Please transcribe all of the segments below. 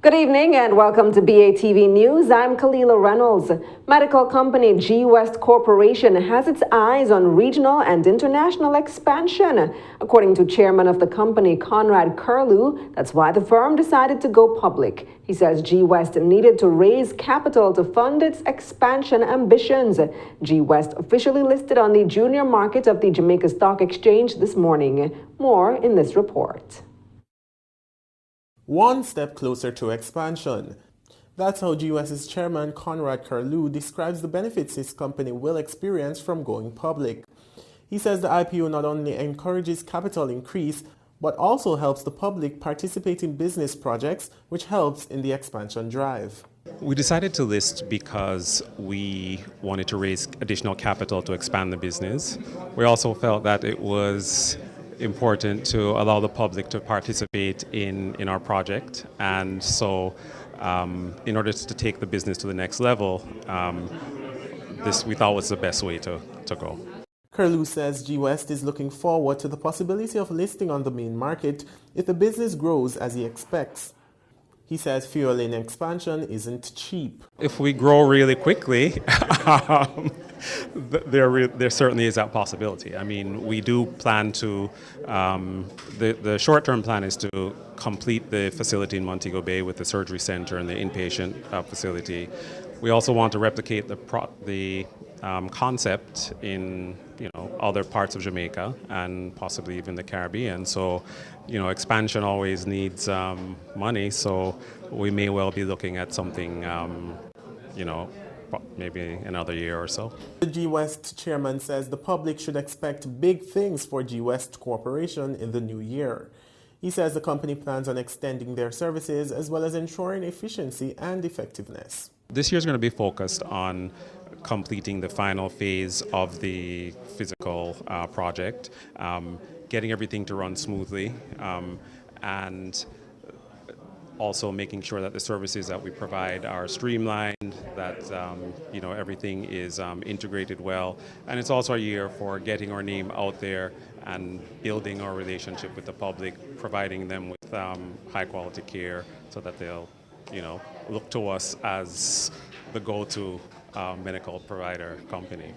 Good evening and welcome to BATV News. I'm Kalila Reynolds. Medical company G West Corporation has its eyes on regional and international expansion. According to chairman of the company, Conrad Curlew, that's why the firm decided to go public. He says G West needed to raise capital to fund its expansion ambitions. G West officially listed on the junior market of the Jamaica Stock Exchange this morning. More in this report. One step closer to expansion. That's how GUS's chairman Conrad Curlew describes the benefits his company will experience from going public. He says the IPO not only encourages capital increase, but also helps the public participate in business projects, which helps in the expansion drive. We decided to list because we wanted to raise additional capital to expand the business. We also felt that it was important to allow the public to participate in our project, and so in order to take the business to the next level, this we thought was the best way to go. Curlew says G West is looking forward to the possibility of listing on the main market if the business grows as he expects. He says fueling expansion isn't cheap. If we grow really quickly, there certainly is that possibility. I mean, we do plan to, the short-term plan is to complete the facility in Montego Bay with the surgery center and the inpatient facility. We also want to replicate the concept in other parts of Jamaica and possibly even the Caribbean. So, expansion always needs money. So we may well be looking at something, maybe another year or so. The G West chairman says the public should expect big things for G West Corporation in the new year. He says the company plans on extending their services as well as ensuring efficiency and effectiveness. This year is going to be focused on completing the final phase of the physical project, getting everything to run smoothly, and also making sure that the services that we provide are streamlined, that everything is integrated well. And it's also a year for getting our name out there and building our relationship with the public, providing them with high quality care so that they'll look to us as the go-to medical provider company.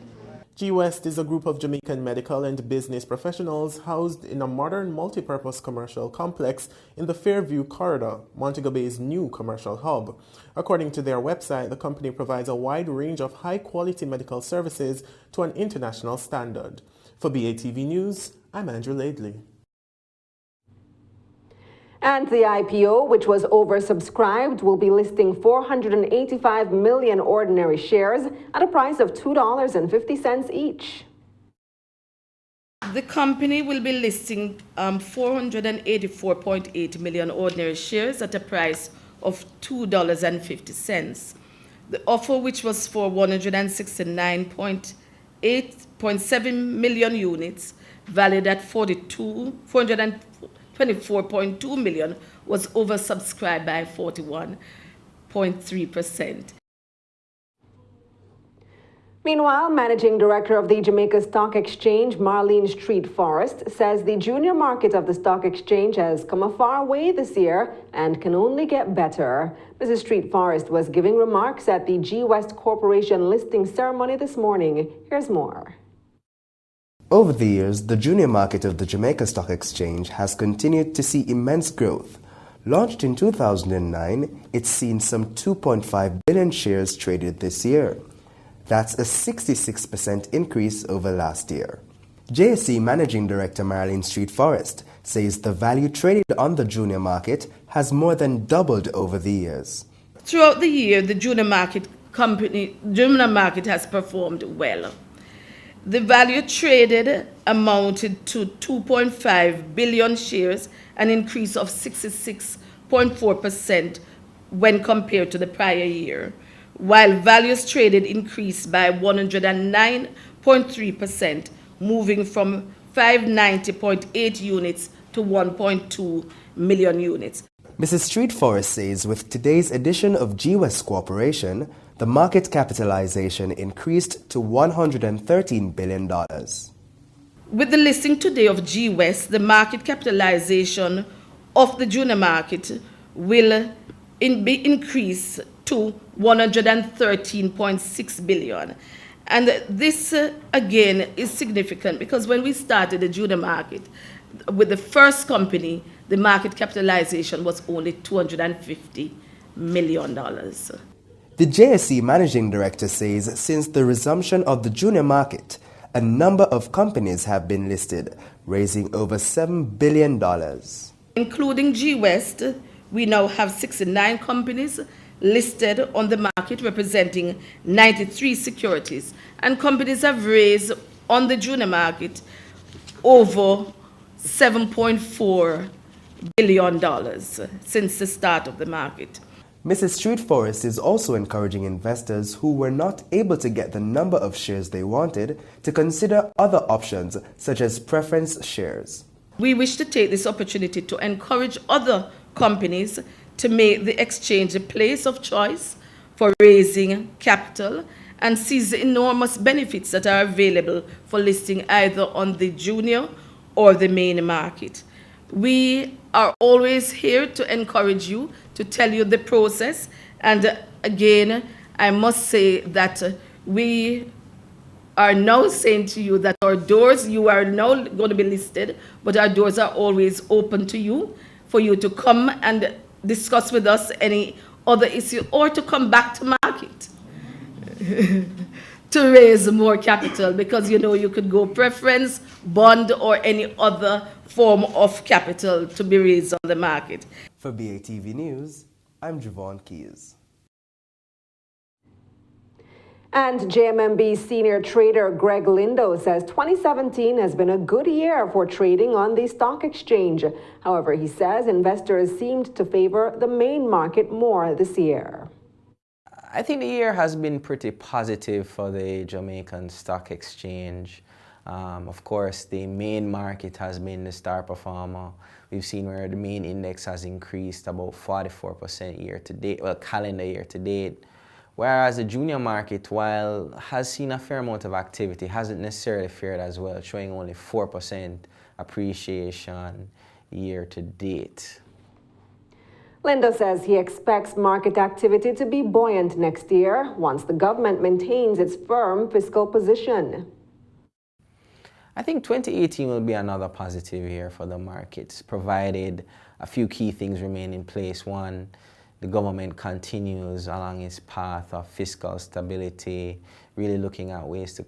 G West is a group of Jamaican medical and business professionals housed in a modern multi-purpose commercial complex in the Fairview Corridor, Montego Bay's new commercial hub. According to their website, the company provides a wide range of high-quality medical services to an international standard. For BATV News, I'm Andrew Laidley. And the IPO, which was oversubscribed, will be listing 485 million ordinary shares at a price of $2.50 each. The company will be listing 484.8 million ordinary shares at a price of $2.50. The offer, which was for 169.7 million units, valued at 424.2 million, was oversubscribed by 41.3%. Meanwhile, Managing Director of the Jamaica Stock Exchange, Marlene Street Forrest, says the junior market of the stock exchange has come a far way this year and can only get better. Mrs. Street Forrest was giving remarks at the G West Corporation listing ceremony this morning. Here's more. Over the years, the junior market of the Jamaica Stock Exchange has continued to see immense growth. Launched in 2009, it's seen some 2.5 billion shares traded this year. That's a 66% increase over last year. JSE Managing Director Marlene Street Forrest says the value traded on the junior market has more than doubled over the years. Throughout the year, the junior market has performed well. The value traded amounted to 2.5 billion shares, an increase of 66.4% when compared to the prior year, while values traded increased by 109.3%, moving from 590.8 units to 1.2 million units. Mrs. Street Forrest says with today's edition of G West Corporation, the market capitalization increased to $113 billion. With the listing today of G West, the market capitalization of the junior market will increase to 113.6 billion. And this, again, is significant because when we started the junior market, with the first company, the market capitalization was only $250 million. The JSE Managing Director says since the resumption of the junior market, a number of companies have been listed, raising over $7 billion. Including G West, we now have 69 companies listed on the market representing 93 securities. And companies have raised on the junior market over $7.4 billion since the start of the market. Mrs. Street Forest is also encouraging investors who were not able to get the number of shares they wanted to consider other options such as preference shares. We wish to take this opportunity to encourage other companies to make the exchange a place of choice for raising capital and seize the enormous benefits that are available for listing either on the junior or the main market. We are always here to encourage you, to tell you the process. And again, I must say that we are now saying to you that our doors, you are now going to be listed, but our doors are always open to you, for you to come and discuss with us any other issue or to come back to market to raise more capital, because you could go preference, bond, or any other form of capital to be raised on the market. For BATV News, I'm Javon Keys. And JMMB senior trader Greg Lindo says 2017 has been a good year for trading on the stock exchange. However, he says investors seemed to favor the main market more this year. I think the year has been pretty positive for the Jamaican Stock Exchange. Of course, the main market has been the star performer. We've seen where the main index has increased about 44% year to date, well, calendar year to date. Whereas the junior market, while has seen a fair amount of activity, hasn't necessarily fared as well, showing only 4% appreciation year to date. Lindo says he expects market activity to be buoyant next year once the government maintains its firm fiscal position. I think 2018 will be another positive year for the markets, provided a few key things remain in place. One, the government continues along its path of fiscal stability, really looking at ways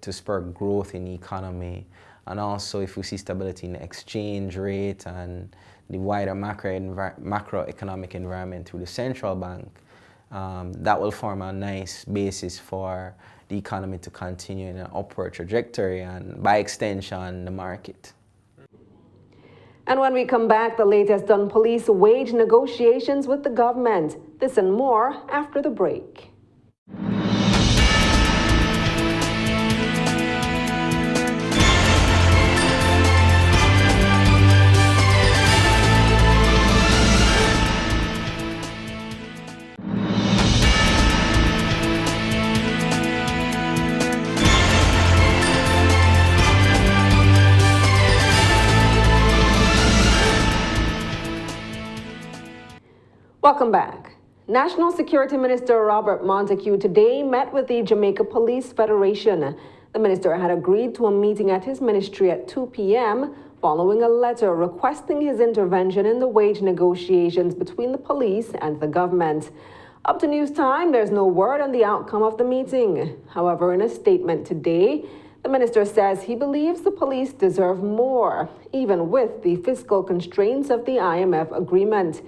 to spur growth in the economy. And also, if we see stability in the exchange rate and the wider macroeconomic environment through the central bank, that will form a nice basis for the economy to continue in an upward trajectory and, by extension, the market. And when we come back, the latest on police wage negotiations with the government. This and more after the break. Welcome back. National Security Minister Robert Montague today met with the Jamaica Police Federation. The minister had agreed to a meeting at his ministry at 2 p.m. following a letter requesting his intervention in the wage negotiations between the police and the government. Up to news time, there's no word on the outcome of the meeting. However, in a statement today, the minister says he believes the police deserve more, even with the fiscal constraints of the IMF agreement.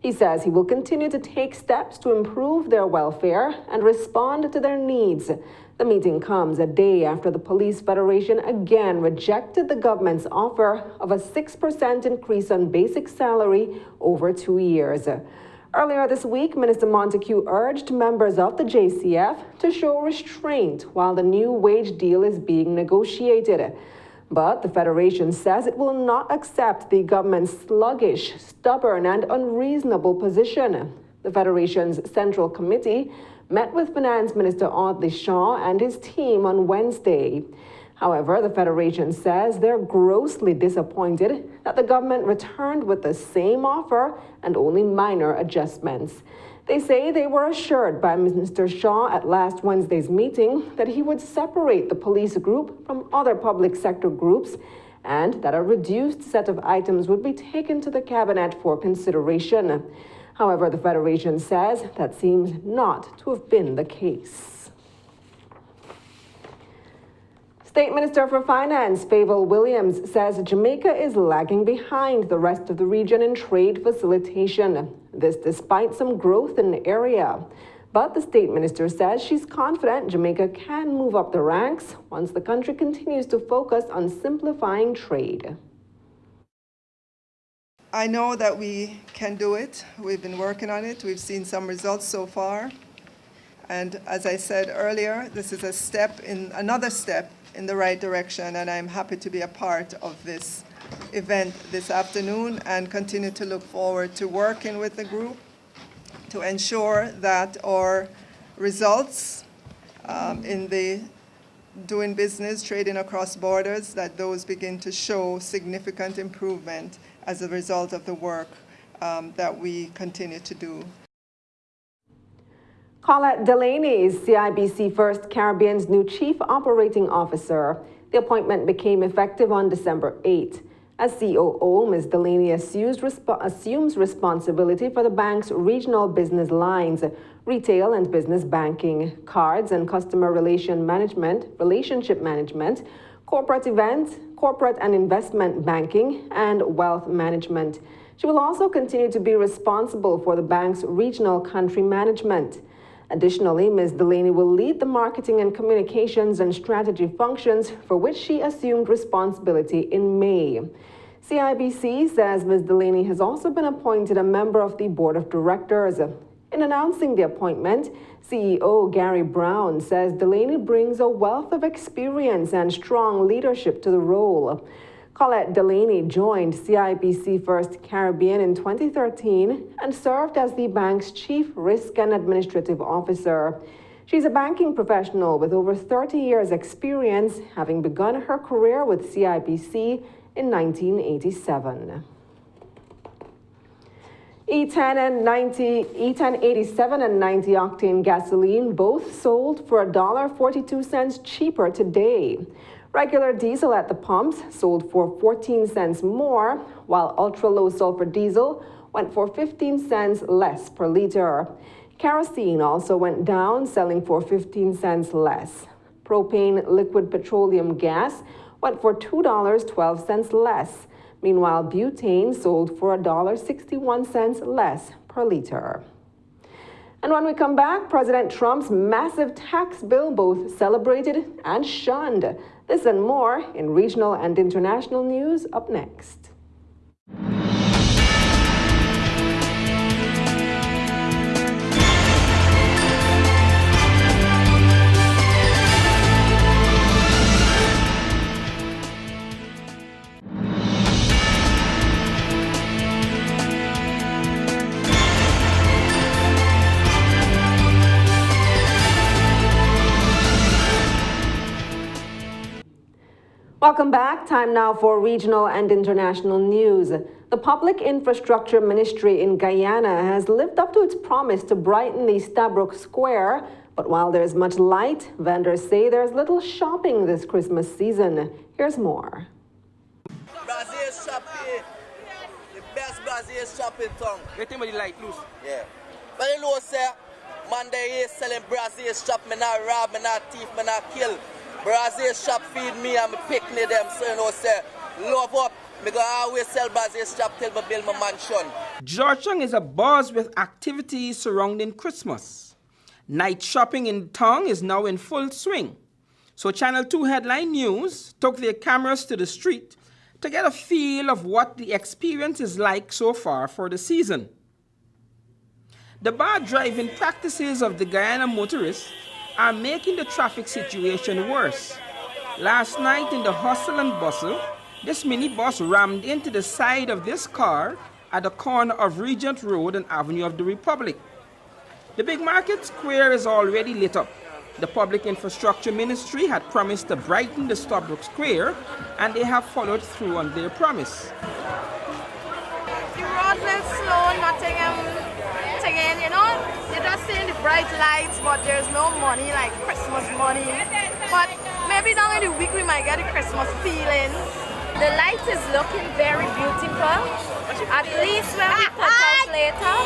He says he will continue to take steps to improve their welfare and respond to their needs. The meeting comes a day after the Police Federation again rejected the government's offer of a 6% increase on basic salary over 2 years. Earlier this week, Minister Montague urged members of the JCF to show restraint while the new wage deal is being negotiated. But the Federation says it will not accept the government's sluggish, stubborn, and unreasonable position. The Federation's Central Committee met with Finance Minister Audley Shaw and his team on Wednesday. However, the Federation says they're grossly disappointed that the government returned with the same offer and only minor adjustments. They say they were assured by Minister Shaw at last Wednesday's meeting that he would separate the police group from other public sector groups and that a reduced set of items would be taken to the cabinet for consideration. However, the Federation says that seems not to have been the case. State Minister for Finance, Fayval Williams, says Jamaica is lagging behind the rest of the region in trade facilitation. This despite some growth in the area. But the state minister says she's confident Jamaica can move up the ranks once the country continues to focus on simplifying trade. I know that we can do it. We've been working on it. We've seen some results so far. And as I said earlier, this is another step in the right direction, and I'm happy to be a part of this event this afternoon and continue to look forward to working with the group to ensure that our results in the doing business, trading across borders, that those begin to show significant improvement as a result of the work that we continue to do. Colette Delaney is CIBC First Caribbean's new Chief Operating Officer. The appointment became effective on December 8. As COO, Ms. Delaney assumes responsibility for the bank's regional business lines, retail and business banking, cards and customer relationship management, corporate events, corporate and investment banking, and wealth management. She will also continue to be responsible for the bank's regional country management. Additionally, Ms. Delaney will lead the marketing and communications and strategy functions for which she assumed responsibility in May. CIBC says Ms. Delaney has also been appointed a member of the board of directors. In announcing the appointment, CEO Gary Brown says Delaney brings a wealth of experience and strong leadership to the role. Colette Delaney joined CIBC First Caribbean in 2013 and served as the bank's Chief Risk and Administrative Officer. She's a banking professional with over 30 years' experience, having begun her career with CIBC in 1987. E10 87 and 90 octane gasoline both sold for $1.42 cheaper today. Regular diesel at the pumps sold for 14 cents more, while ultra-low sulfur diesel went for 15 cents less per liter. Kerosene also went down, selling for 15 cents less. Propane liquid petroleum gas went for $2.12 less. Meanwhile, butane sold for $1.61 less per liter. And when we come back, President Trump's massive tax bill both celebrated and shunned. This and more in regional and international news up next. Welcome back. Time now for regional and international news. The Public Infrastructure Ministry in Guyana has lived up to its promise to brighten the Stabroek Square. But while there's much light, vendors say there's little shopping this Christmas season. Here's more. Brazil shopping, the best Brazil shopping town. You think about the light loose? Yeah. But you know, sir, man, they is selling Brazil shop, me not rob, me not thief, me not kill. Brazil shop feed me and me picnic them, so you know, say, love up. Me go always sell Brazil shop till me build my mansion. Georgetown is abuzz with activities surrounding Christmas. Night shopping in town is now in full swing. So Channel 2 Headline News took their cameras to the street to get a feel of what the experience is like so far for the season. The bad driving practices of the Guyana motorists are making the traffic situation worse. Last night in the hustle and bustle, this minibus rammed into the side of this car at the corner of Regent Road and Avenue of the Republic. The big market square is already lit up The Public Infrastructure Ministry had promised to brighten the Starbrook Square, and they have followed through on their promise. The road is slow, nothing, you know, you're just seeing the bright lights, but there's no money, like Christmas money. But maybe down in the week we might get the Christmas feelings. The light is looking very beautiful. At least when we put out later,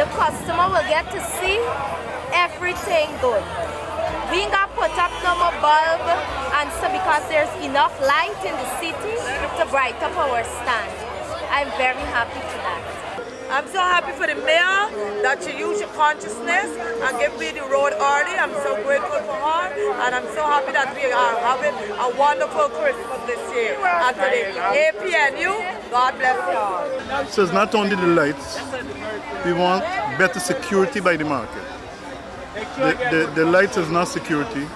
the customer will get to see everything good. We ain't got put up no more bulb, and so because there's enough light in the city to brighten up our stand. I'm very happy for that. I'm so happy for the mayor that she used your consciousness and gave me the road early. I'm so grateful for her, and I'm so happy that we are having a wonderful Christmas this year. And to the APNU, God bless you all. So it's not only the lights, we want better security by the market. The lights is not security,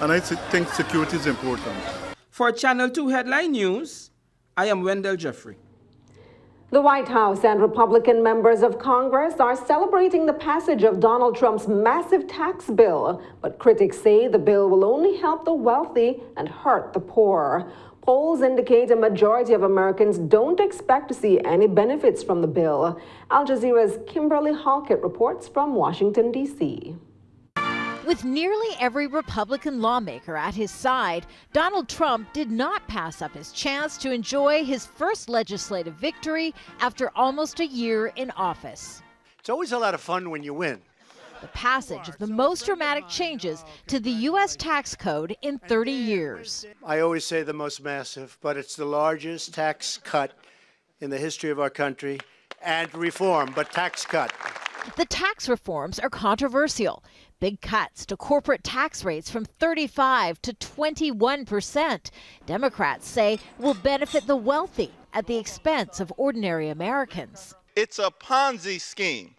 and I think security is important. For Channel 2 Headline News, I am Wendell Jeffrey. The White House and Republican members of Congress are celebrating the passage of Donald Trump's massive tax bill, but critics say the bill will only help the wealthy and hurt the poor. Polls indicate a majority of Americans don't expect to see any benefits from the bill. Al Jazeera's Kimberly Halkett reports from Washington, D.C. With nearly every Republican lawmaker at his side, Donald Trump did not pass up his chance to enjoy his first legislative victory after almost a year in office. It's always a lot of fun when you win. The passage of the most dramatic changes to the U.S. tax code in 30 years. I always say the most massive, but it's the largest tax cut in the history of our country, and reform, but tax cut. The tax reforms are controversial. Big cuts to corporate tax rates from 35 to 21%. Democrats say will benefit the wealthy at the expense of ordinary Americans. It's a Ponzi scheme.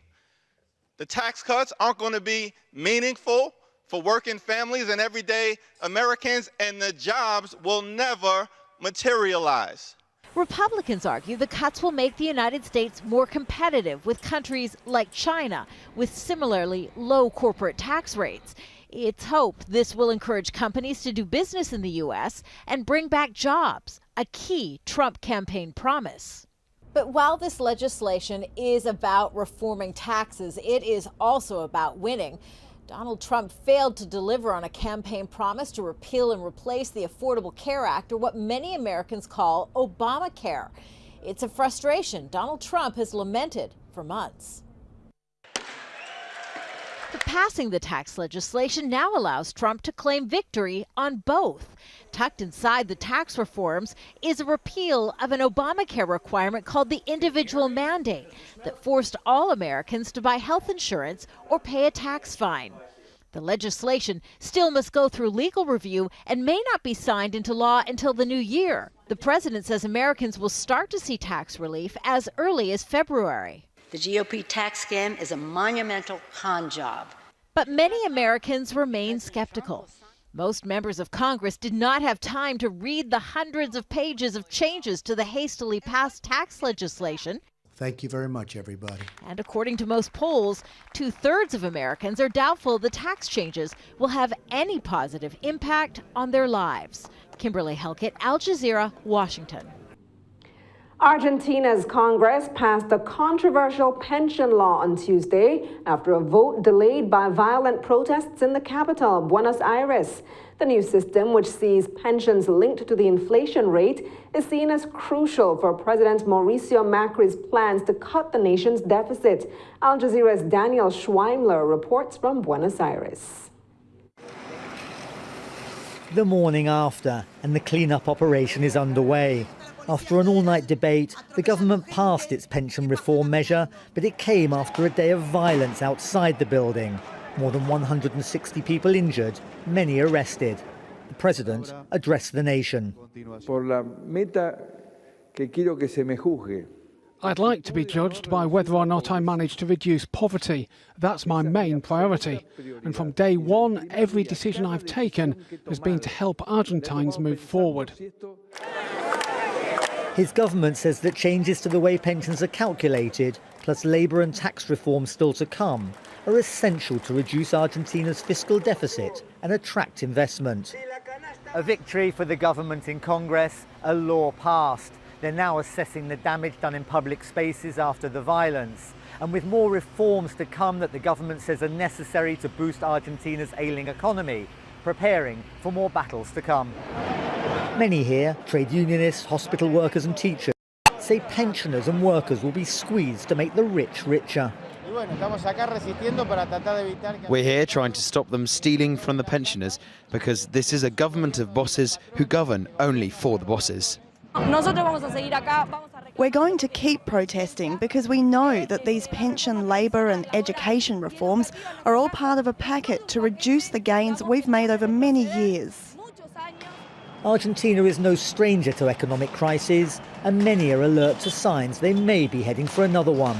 The tax cuts aren't going to be meaningful for working families and everyday Americans, and the jobs will never materialize. Republicans argue the cuts will make the United States more competitive with countries like China with similarly low corporate tax rates. It's hoped this will encourage companies to do business in the U.S. and bring back jobs, a key Trump campaign promise. But while this legislation is about reforming taxes, it is also about winning. Donald Trump failed to deliver on a campaign promise to repeal and replace the Affordable Care Act, or what many Americans call Obamacare. It's a frustration Donald Trump has lamented for months. But passing the tax legislation now allows Trump to claim victory on both. Tucked inside the tax reforms is a repeal of an Obamacare requirement called the individual mandate that forced all Americans to buy health insurance or pay a tax fine. The legislation still must go through legal review and may not be signed into law until the new year. The president says Americans will start to see tax relief as early as February. The GOP tax scam is a monumental con job. But many Americans remain skeptical. Most members of Congress did not have time to read the hundreds of pages of changes to the hastily passed tax legislation. Thank you very much, everybody. And according to most polls, 2/3 of Americans are doubtful the tax changes will have any positive impact on their lives. Kimberly Halkett, Al Jazeera, Washington. Argentina's Congress passed a controversial pension law on Tuesday after a vote delayed by violent protests in the capital, Buenos Aires. The new system, which sees pensions linked to the inflation rate, is seen as crucial for President Mauricio Macri's plans to cut the nation's deficit. Al Jazeera's Daniel Schweimler reports from Buenos Aires. The morning after, and the clean-up operation is underway. After an all-night debate, the government passed its pension reform measure, but it came after a day of violence outside the building. More than 160 people injured, many arrested. The president addressed the nation. I'd like to be judged by whether or not I managed to reduce poverty. That's my main priority. And from day one, every decision I've taken has been to help Argentines move forward. His government says that changes to the way pensions are calculated, plus labour and tax reform still to come, are essential to reduce Argentina's fiscal deficit and attract investment. A victory for the government in Congress, a law passed. They're now assessing the damage done in public spaces after the violence. And with more reforms to come that the government says are necessary to boost Argentina's ailing economy, preparing for more battles to come. Many here, trade unionists, hospital workers and teachers, say pensioners and workers will be squeezed to make the rich richer. We're here trying to stop them stealing from the pensioners because this is a government of bosses who govern only for the bosses. We're going to keep protesting because we know that these pension, labour and education reforms are all part of a packet to reduce the gains we've made over many years. Argentina is no stranger to economic crises, and many are alert to signs they may be heading for another one.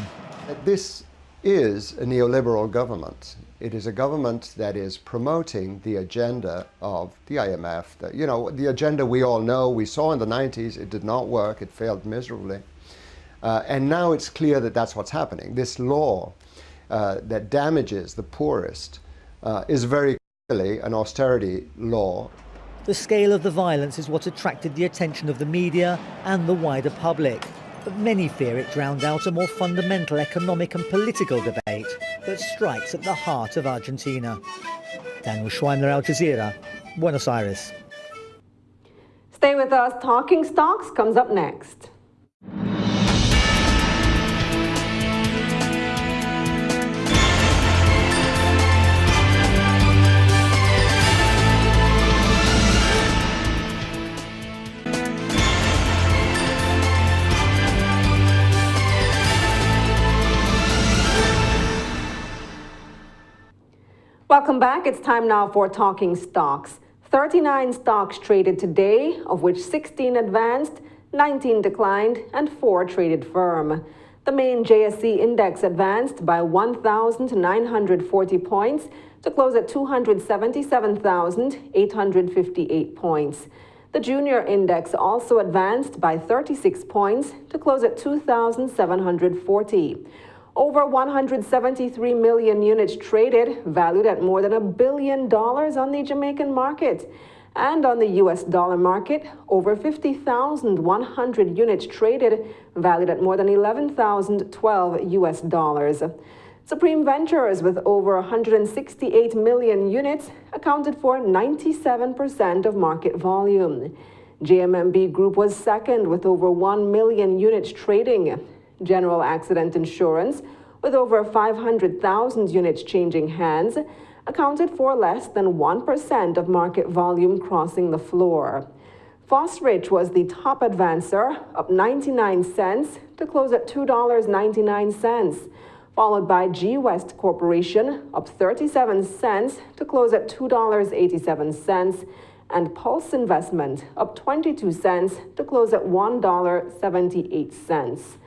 This is a neoliberal government. It is a government that is promoting the agenda of the IMF. The agenda we all know, we saw in the 90s, it did not work, it failed miserably. And now it's clear that that's what's happening. This law that damages the poorest is very clearly an austerity law. The scale of the violence is what attracted the attention of the media and the wider public. But many fear it drowned out a more fundamental economic and political debate that strikes at the heart of Argentina. Daniel Schweimler, Al Jazeera, Buenos Aires. Stay with us. Talking Stocks comes up next. Welcome back. It's time now for Talking Stocks. 39 stocks traded today, of which 16 advanced, 19 declined, and 4 traded firm. The main JSE index advanced by 1,940 points to close at 277,858 points. The junior index also advanced by 36 points to close at 2,740. Over 173 million units traded, valued at more than $1 billion on the Jamaican market. And on the US dollar market, over 50,100 units traded, valued at more than $11,012 US dollars. Supreme Ventures, with over 168 million units, accounted for 97% of market volume. JMMB Group was second with over 1 million units trading. General Accident Insurance, with over 500,000 units changing hands, accounted for less than 1% of market volume crossing the floor. Fosrich was the top advancer, up 99 cents to close at $2.99, followed by G West Corporation, up 37 cents to close at $2.87, and Pulse Investment, up 22 cents to close at $1.78.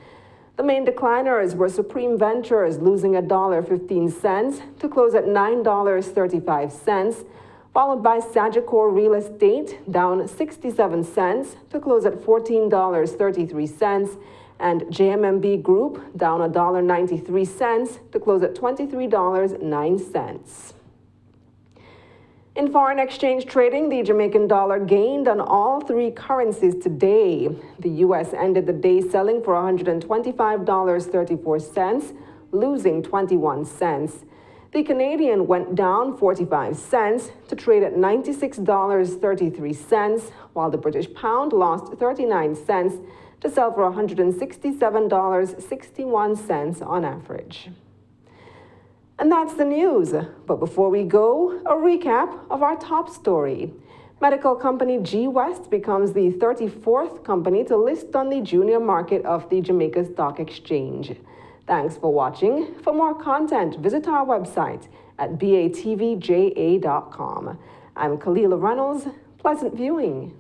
The main decliners were Supreme Ventures, losing $1.15 to close at $9.35, followed by Sagicor Real Estate, down 67 cents to close at $14.33, and JMMB Group, down $1.93 to close at $23.09. In foreign exchange trading, the Jamaican dollar gained on all 3 currencies today. The U.S. ended the day selling for $125.34, losing 21 cents. The Canadian went down 45 cents to trade at $96.33, while the British pound lost 39 cents to sell for $167.61 on average. And that's the news. But before we go, a recap of our top story. Medical company G West becomes the 34th company to list on the junior market of the Jamaica Stock Exchange. Thanks for watching. For more content, visit our website at batvja.com. I'm Kalila Reynolds. Pleasant viewing.